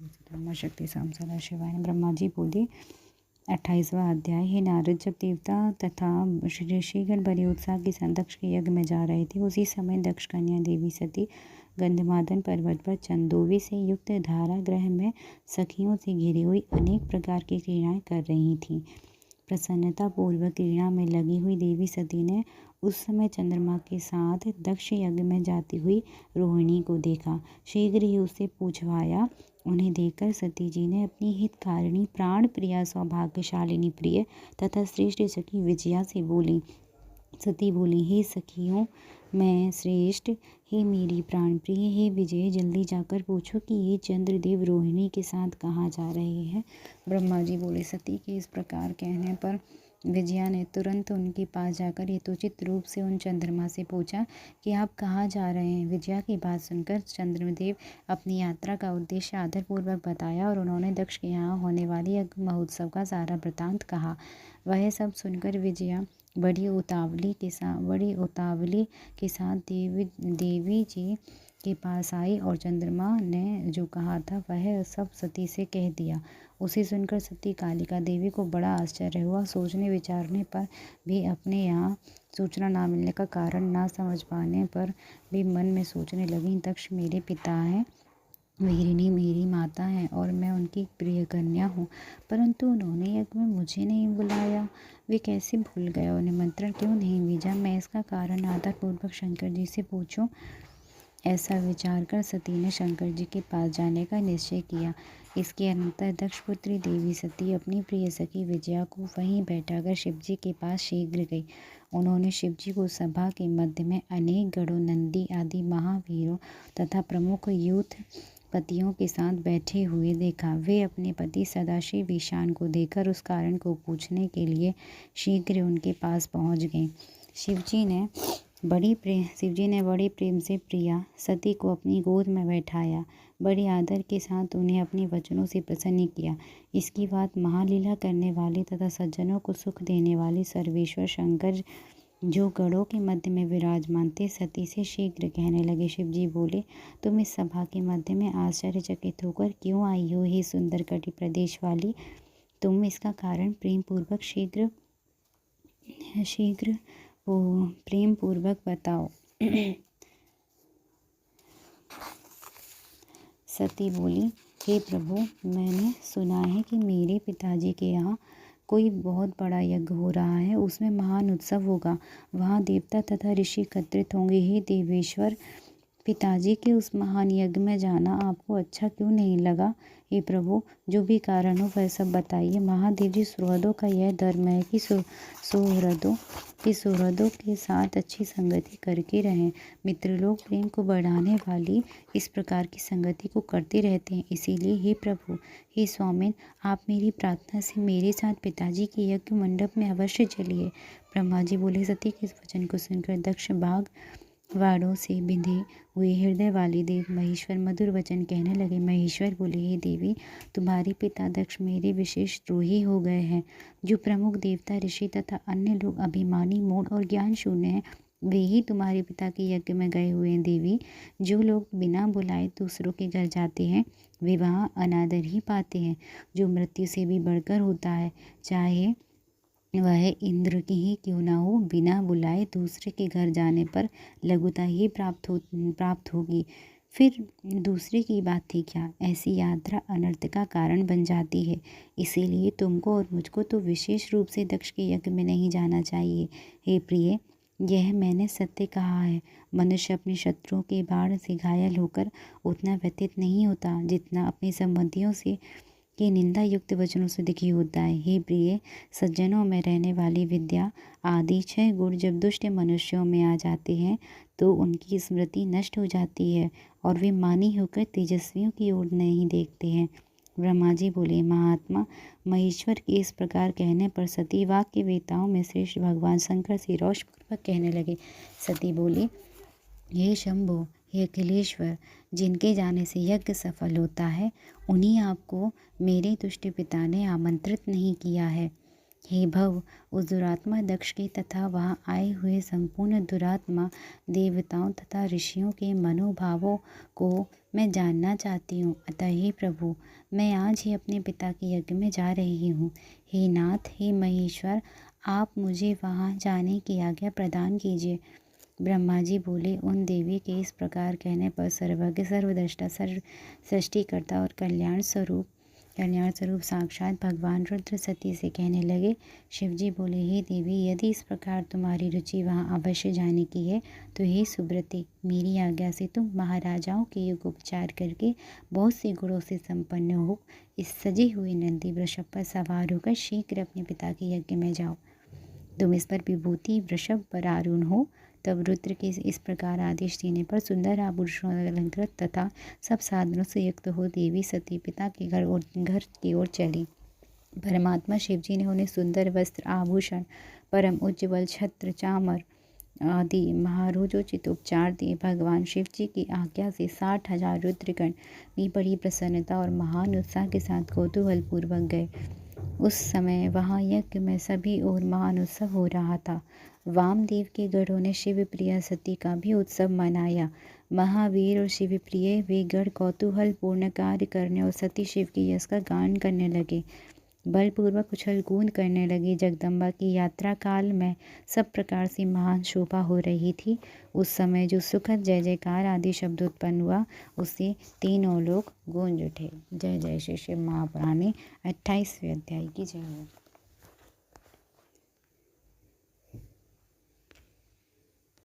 ब्रह्मा शक्ति साम सदा शिवाय। ब्रह्मा जी बोले 28वां अध्याय। हे नारद, जब देवता तथा ऋषिगण बड़े उत्साह के साथ दक्ष के यज्ञ में जा रहे थे, उसी समय दक्ष कन्या देवी सती गंधमादन पर्वत पर चंदोवी से युक्त धारागृह में सखियों से घिरी हुई अनेक प्रकार की क्रीड़ाएं कर रही थीं। प्रसन्नता पूर्वक क्रीड़ा में लगी हुई देवी सती ने उस समय चंद्रमा के साथ दक्ष यज्ञ में जाती हुई रोहिणी को देखा। शीघ्र ही उससे पूछवाया। उन्हें देखकर सती जी ने अपनी हितकारिणी प्राण प्रिया सौभाग्यशालिनी प्रिय तथा श्रेष्ठ सखी विजया से बोली। सती बोली, हे सखियों मैं श्रेष्ठ, हे मेरी प्राण प्रिय, हे विजय, जल्दी जाकर पूछो कि ये चंद्रदेव रोहिणी के साथ कहाँ जा रहे हैं। ब्रह्मा जी बोले। सती के इस प्रकार कहने पर विजया ने तुरंत उनके पास जाकर यथोचित रूप से उन चंद्रमा से पूछा कि आप कहाँ जा रहे हैं। विजया की बात सुनकर चंद्रदेव अपनी यात्रा का उद्देश्य आदरपूर्वक बताया और उन्होंने दक्ष के यहाँ होने वाली यज्ञ महोत्सव का सारा वृतांत कहा। वह सब सुनकर विजया बड़ी उतावली के साथ देवी जी के पास आई और चंद्रमा ने जो कहा था वह सब सती से कह दिया। उसे सुनकर सती कालिका देवी को बड़ा आश्चर्य हुआ। सोचने विचारने पर भी अपने यहाँ सूचना ना मिलने का कारण ना समझ पाने पर भी मन में सोचने लगी, दक्ष मेरे पिता हैं, वीरिणी मेरी माता है और मैं उनकी प्रिय कन्या हूँ, परंतु उन्होंने यज्ञ में मुझे नहीं बुलाया। वे कैसे भूल गए और निमंत्रण क्यों नहीं भेजा। मैं इसका कारण आदरपूर्वक शंकर जी से पूछूं। ऐसा विचार कर सती ने शंकर जी के पास जाने का निश्चय किया। इसके अनंतर दक्षपुत्री देवी सती अपनी प्रिय सखी विजया को वहीं बैठाकर शिवजी के पास शीघ्र गई। उन्होंने शिवजी को सभा के मध्य में अनेक गणों, नंदी आदि महावीरों तथा प्रमुख यूथ पतियों के साथ बैठे हुए देखा। वे अपने पति सदाशिव ईशान को देखकर उस कारण को पूछने के लिए शीघ्र उनके पास पहुंच गए। शिवजी ने बड़ी प्रेम से प्रिया सती को अपनी गोद में बैठाया, बड़े आदर के साथ उन्हें अपने वचनों से प्रसन्न किया। इसकी बात महालीला करने वाले तथा सज्जनों को सुख देने वाले सर्वेश्वर शंकर जो गणों के मध्य में विराजमान थे सती से शीघ्र कहने लगे। शिवजी बोले, तुम इस सभा के मध्य में आश्चर्यचकित होकर क्यों आई हो हे सुंदर कटि प्रदेश वाली। तुम इसका कारण प्रेम पूर्वक बताओ। सती बोली, हे प्रभु, मैंने सुना है कि मेरे पिताजी के यहाँ कोई बहुत बड़ा यज्ञ हो रहा है, उसमें महान उत्सव होगा, वहाँ देवता तथा ऋषि एकत्रित होंगे। हे देवेश्वर, पिताजी के उस महान यज्ञ में जाना आपको अच्छा क्यों नहीं लगा। हे प्रभु, जो भी कारण हो वह सब बताइए। महादेव जी, सुहृदों का यह धर्म है कि सुहृदों के साथ अच्छी संगति करके रहें। मित्र लोग प्रेम को बढ़ाने वाली इस प्रकार की संगति को करते रहते हैं। इसीलिए हे प्रभु, हे स्वामिन, आप मेरी प्रार्थना से मेरे साथ पिताजी के यज्ञ मंडप में अवश्य चलिए। ब्रह्मा जी बोले। सती के इस वचन को सुनकर दक्ष बाग वाड़ों से बिंधे हुए हृदय वाली देव महेश्वर मधुर वचन कहने लगे। महेश्वर बोले, हे देवी, तुम्हारे पिता दक्ष मेरे विशेष द्रोही हो गए हैं। जो प्रमुख देवता, ऋषि तथा अन्य लोग अभिमानी, मूढ़ और ज्ञान शून्य हैं, वे ही तुम्हारे पिता के यज्ञ में गए हुए हैं। देवी, जो लोग बिना बुलाए दूसरों के घर जाते हैं वे वहाँ अनादर ही पाते हैं, जो मृत्यु से भी बढ़कर होता है। चाहे वह इंद्र की ही क्यों ना हो, बिना बुलाए दूसरे के घर जाने पर लघुता ही प्राप्त होगी। फिर दूसरे की बात थी क्या। ऐसी यात्रा अनर्थ का कारण बन जाती है। इसीलिए तुमको और मुझको तो विशेष रूप से दक्ष के यज्ञ में नहीं जाना चाहिए। हे प्रिय, यह मैंने सत्य कहा है। मनुष्य अपने शत्रुओं के बाण से घायल होकर उतना व्यथित नहीं होता जितना अपने संबंधियों से के निंदा युक्त वचनों से दुखी होता है। हे प्रिय, सज्जनों में रहने वाली विद्या आदि 6 गुण जब दुष्ट मनुष्यों में आ जाते हैं तो उनकी स्मृति नष्ट हो जाती है और वे मानी होकर तेजस्वियों की ओर नहीं देखते हैं। ब्रह्मा जी बोले, महात्मा, महेश्वर के इस प्रकार कहने पर सती वाक्य वेताओं में श्रेष्ठ भगवान शंकर से रोषपूर्वक कहने लगे। सती बोली, हे शंभो, हे अखिलेश्वर, जिनके जाने से यज्ञ सफल होता है उन्हीं आपको मेरे दुष्ट पिता ने आमंत्रित नहीं किया है। हे भव, उस दुरात्मा दक्ष के तथा वहाँ आए हुए संपूर्ण दुरात्मा देवताओं तथा ऋषियों के मनोभावों को मैं जानना चाहती हूँ। अतः हे प्रभु, मैं आज ही अपने पिता के यज्ञ में जा रही हूँ। हे नाथ, हे महेश्वर, आप मुझे वहाँ जाने की आज्ञा प्रदान कीजिए। ब्रह्मा जी बोले, उन देवी के इस प्रकार कहने पर सर्वज्ञ, सर्वद्रष्टा, सृष्टिकर्ता और कल्याण स्वरूप साक्षात भगवान रुद्र सती से कहने लगे। शिवजी बोले, हे देवी, यदि इस प्रकार तुम्हारी रुचि वहाँ अवश्य जाने की है तो हे सुब्रते, मेरी आज्ञा से तुम महाराजाओं के युग उपचार करके बहुत से गुणों से संपन्न हो इस सजे हुए नंदी वृषभ पर सवार होकर शीघ्र अपने पिता के यज्ञ में जाओ। तुम इस पर विभूति वृषभ पर आरूढ़ हो। तब रुद्र के इस प्रकार आदेश देने पर सुंदर आभूषणों अलंकृत तथा सब साधनों से युक्त हो देवी सती पिता के घर की ओर चली। परमात्मा शिवजी ने उन्हें सुंदर वस्त्र, आभूषण, परम उज्ज्वल छत्र, चामर आदि महारोजोचित उपचार दिए। भगवान शिवजी की आज्ञा से 60,000 रुद्रगण भी बड़ी प्रसन्नता और महान उत्साह के साथ कौतूहल पूर्वक गए। उस समय वहाँ यज्ञ में सभी और महान उत्सव हो रहा था। वामदेव के गढ़ों ने शिवप्रिया सती का भी उत्सव मनाया। महावीर और शिवप्रिय वे गढ़ कौतूहल पूर्ण कार्य करने और सती शिव की यश का गान करने लगे, बलपूर्वक उछल कूद करने लगी। जगदम्बा की यात्रा काल में सब प्रकार से महान शोभा हो रही थी। उस समय जो सुखद जय जयकार आदि शब्द उत्पन्न हुआ, उससे तीनों लोग गूंज उठे। जय जय श्री शिव महापुराण 28वें अध्याय की जय हो।